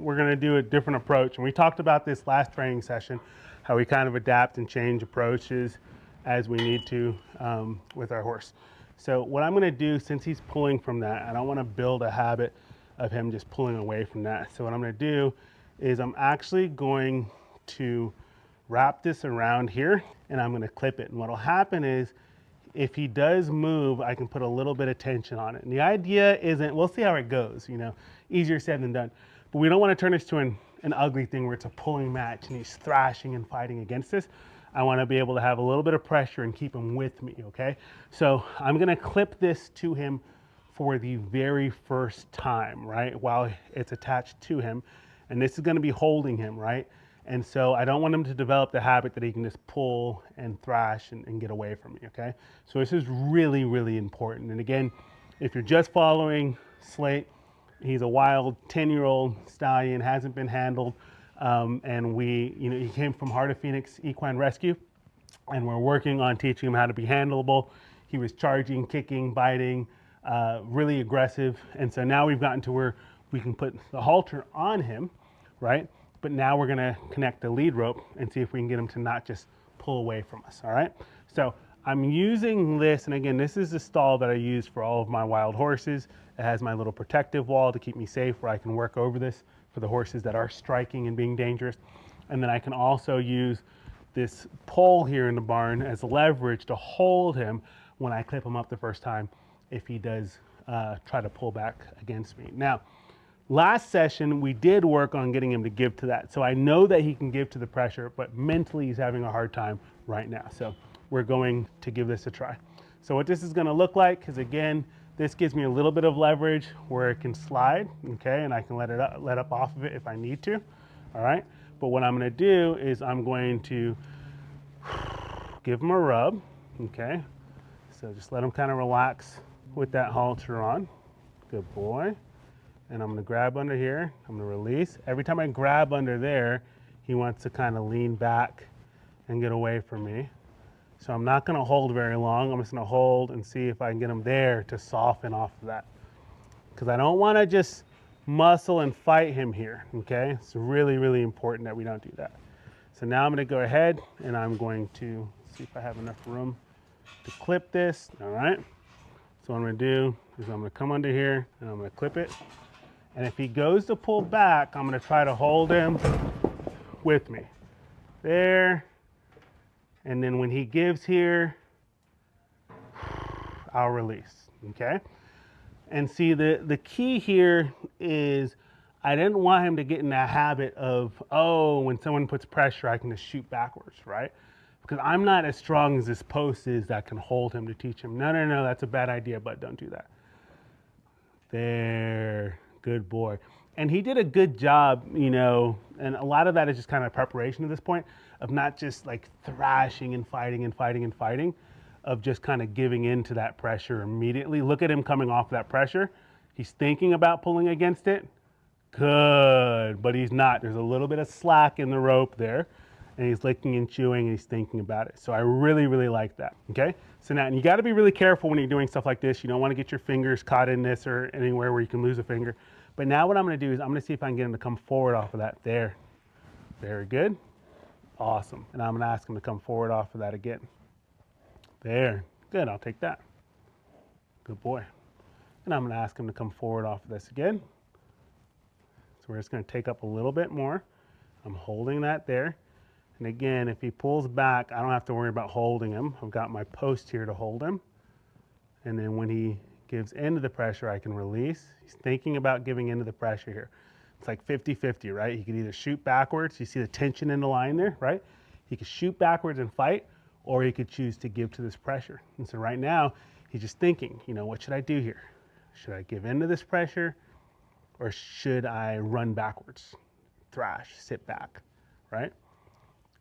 we're gonna do a different approach. And we talked about this last training session, how we kind of adapt and change approaches as we need to with our horse. So what I'm gonna do, since he's pulling from that, I don't wanna build a habit of him just pulling away from that. So what I'm gonna do is I'm actually going to wrap this around here and I'm gonna clip it. And what'll happen is if he does move, I can put a little bit of tension on it. And the idea isn't, we'll see how it goes, you know, easier said than done. But we don't want to turn this to an ugly thing where it's a pulling match and he's thrashing and fighting against this. I want to be able to have a little bit of pressure and keep him with me, okay? So I'm gonna clip this to him for the very first time, right? While it's attached to him. And this is gonna be holding him, right? And so I don't want him to develop the habit that he can just pull and thrash and get away from me, okay? So this is really, really important. And again, if you're just following Slate, he's a wild 10-year-old stallion, hasn't been handled. And he came from Heart of Phoenix Equine Rescue, and we're working on teaching him how to be handleable. He was charging, kicking, biting, really aggressive. And so now we've gotten to where we can put the halter on him, right? But now we're gonna connect the lead rope and see if we can get him to not just pull away from us, all right? So I'm using this, and again, this is the stall that I use for all of my wild horses. It has my little protective wall to keep me safe where I can work over this for the horses that are striking and being dangerous. And then I can also use this pole here in the barn as leverage to hold him when I clip him up the first time if he does try to pull back against me. Now, last session, we did work on getting him to give to that. So I know that he can give to the pressure, but mentally he's having a hard time right now. So we're going to give this a try. So what this is gonna look like is, again, this gives me a little bit of leverage where it can slide, okay? And I can let up off of it if I need to, all right? But what I'm gonna do is I'm going to give him a rub, okay? So just let him kind of relax with that halter on. Good boy. And I'm gonna grab under here, I'm gonna release. Every time I grab under there, he wants to kind of lean back and get away from me. So I'm not gonna hold very long. I'm just gonna hold and see if I can get him there to soften off of that. Because I don't wanna just muscle and fight him here, okay? It's really, really important that we don't do that. So now I'm gonna go ahead and I'm going to see if I have enough room to clip this, all right? So what I'm gonna do is I'm gonna come under here and I'm gonna clip it. And if he goes to pull back, I'm gonna try to hold him with me. There. And then when he gives here, I'll release, okay? And see, the key here is I didn't want him to get in that habit of, oh, when someone puts pressure, I can just shoot backwards, right? Because I'm not as strong as this post is that can hold him to teach him. No, no, no, that's a bad idea, but don't do that. There. Good boy. And he did a good job, you know, and a lot of that is just kind of preparation at this point of not just like thrashing and fighting and fighting and fighting, of just kind of giving in to that pressure immediately. Look at him coming off that pressure. He's thinking about pulling against it. Good, but he's not. There's a little bit of slack in the rope there, and he's licking and chewing and he's thinking about it. So I really, really like that, okay? So now, and you gotta be really careful when you're doing stuff like this. You don't wanna get your fingers caught in this or anywhere where you can lose a finger. But now what I'm gonna do is I'm gonna see if I can get him to come forward off of that. There, very good, awesome. And I'm gonna ask him to come forward off of that again. There, good, I'll take that. Good boy. And I'm gonna ask him to come forward off of this again. So we're just gonna take up a little bit more. I'm holding that there. And again, if he pulls back, I don't have to worry about holding him. I've got my post here to hold him. And then when he gives into the pressure, I can release. He's thinking about giving into the pressure here. It's like 50-50, right? He could either shoot backwards. You see the tension in the line there, right? He could shoot backwards and fight, or he could choose to give to this pressure. And so right now, he's just thinking, you know, what should I do here? Should I give into this pressure, or should I run backwards, thrash, sit back, right?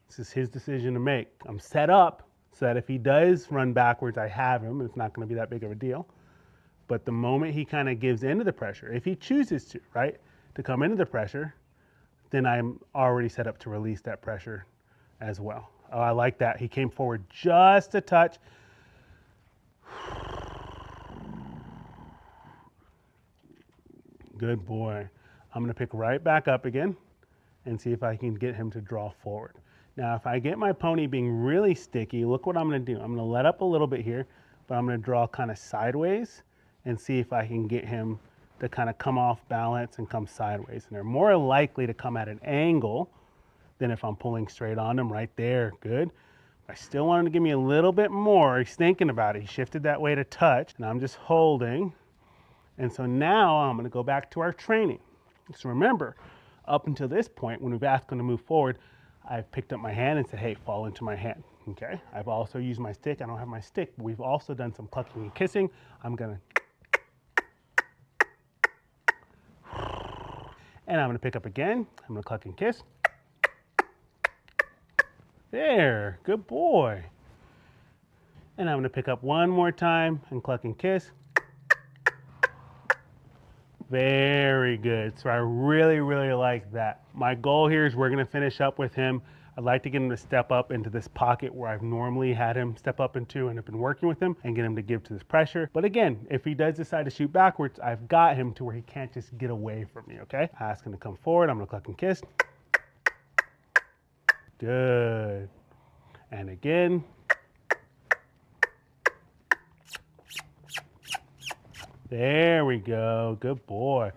This is his decision to make. I'm set up so that if he does run backwards, I have him, and it's not gonna be that big of a deal. But the moment he kind of gives into the pressure, if he chooses to, right, to come into the pressure, then I'm already set up to release that pressure as well. Oh, I like that. He came forward just a touch. Good boy. I'm going to pick right back up again and see if I can get him to draw forward. Now, if I get my pony being really sticky, look what I'm going to do. I'm going to let up a little bit here, but I'm going to draw kind of sideways and see if I can get him to kind of come off balance and come sideways. And they're more likely to come at an angle than if I'm pulling straight on them right there. Good. I still want him to give me a little bit more. He's thinking about it. He shifted that way to touch, and I'm just holding. And so now I'm going to go back to our training. So remember, up until this point, when we've asked him to move forward, I've picked up my hand and said, hey, fall into my hand. Okay. I've also used my stick. I don't have my stick, but we've also done some clucking and kissing. I'm going to, and I'm going to pick up again. I'm going to cluck and kiss. There, good boy. And I'm going to pick up one more time and cluck and kiss. Very good. So I really, really like that. My goal here is we're going to finish up with him. I'd like to get him to step up into this pocket where I've normally had him step up into and have been working with him and get him to give to this pressure. But again, if he does decide to shoot backwards, I've got him to where he can't just get away from me, okay? I ask him to come forward. I'm going to cluck and kiss. Good. And again. There we go. Good boy.